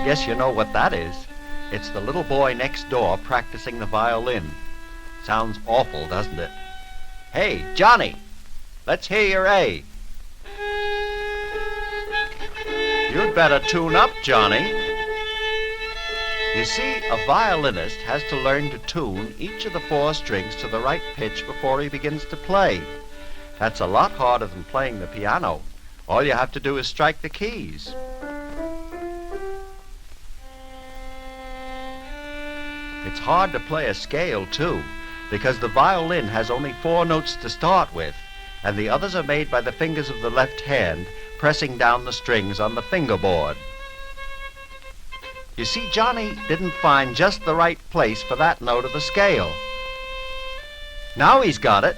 I guess you know what that is. It's the little boy next door practicing the violin. Sounds awful, doesn't it? Hey, Johnny, let's hear your A. You'd better tune up, Johnny. You see, a violinist has to learn to tune each of the 4 strings to the right pitch before he begins to play. That's a lot harder than playing the piano. All you have to do is strike the keys. It's hard to play a scale, too, because the violin has only 4 notes to start with, and the others are made by the fingers of the left hand pressing down the strings on the fingerboard. You see, Johnny didn't find just the right place for that note of the scale. Now he's got it.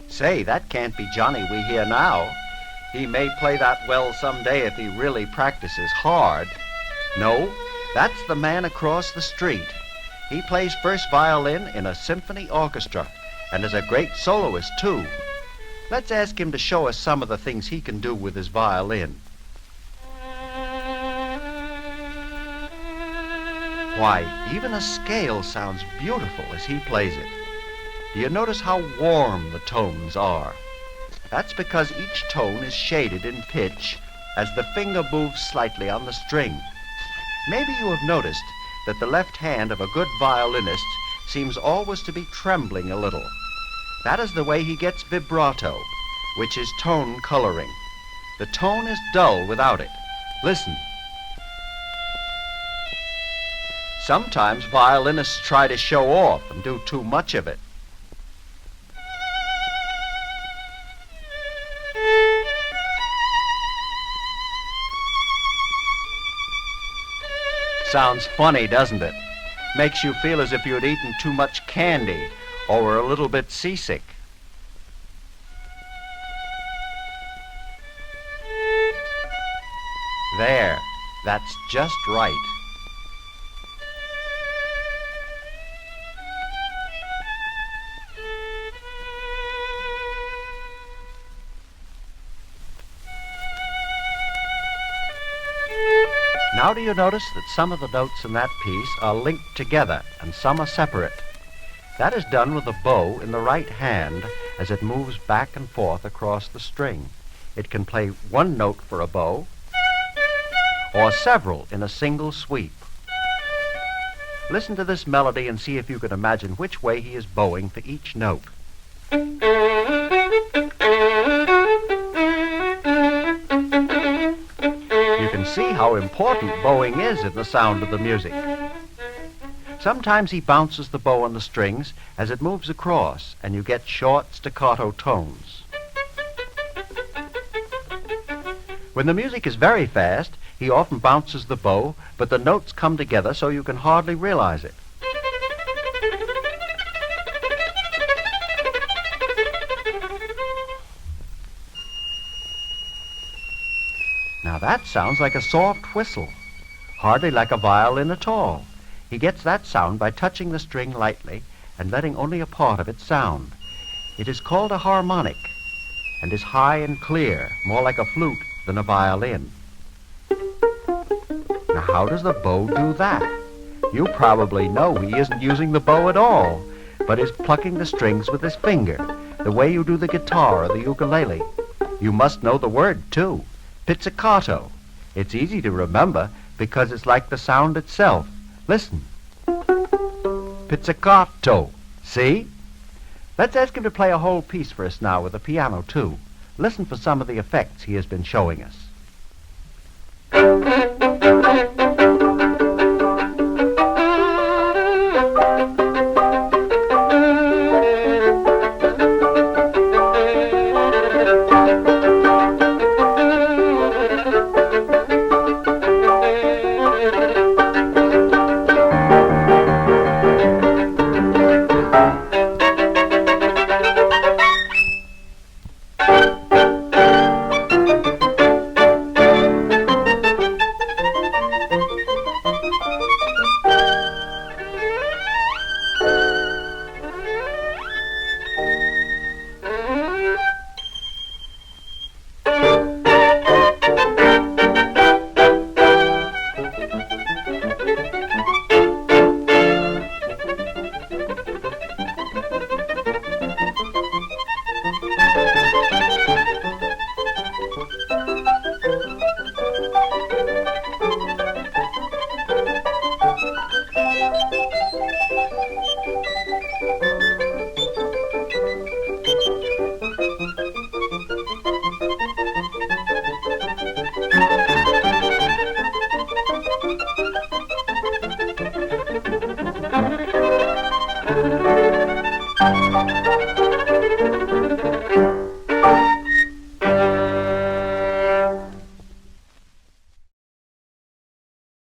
Say, that can't be Johnny we hear now. He may play that well someday if he really practices hard. No, that's the man across the street. He plays first violin in a symphony orchestra and is a great soloist, too. Let's ask him to show us some of the things he can do with his violin. Why, even a scale sounds beautiful as he plays it. Do you notice how warm the tones are? That's because each tone is shaded in pitch as the finger moves slightly on the string. Maybe you have noticed that the left hand of a good violinist seems always to be trembling a little. That is the way he gets vibrato, which is tone coloring. The tone is dull without it. Listen. Sometimes violinists try to show off and do too much of it. Sounds funny, doesn't it? Makes you feel as if you had eaten too much candy or were a little bit seasick. There, that's just right. Now do you notice that some of the notes in that piece are linked together and some are separate? That is done with the bow in the right hand as it moves back and forth across the string. It can play 1 note for a bow or several in a single sweep. Listen to this melody and see if you can imagine which way he is bowing for each note. You can see how important bowing is in the sound of the music. Sometimes he bounces the bow on the strings as it moves across, and you get short staccato tones. When the music is very fast, he often bounces the bow, but the notes come together so you can hardly realize it. Now that sounds like a soft whistle, hardly like a violin at all. He gets that sound by touching the string lightly and letting only a part of it sound. It is called a harmonic and is high and clear, more like a flute than a violin. Now how does the bow do that? You probably know he isn't using the bow at all, but is plucking the strings with his finger, the way you do the guitar or the ukulele. You must know the word, too. Pizzicato. It's easy to remember because it's like the sound itself. Listen. Pizzicato. See? Let's ask him to play a whole piece for us now with the piano, too. Listen for some of the effects he has been showing us.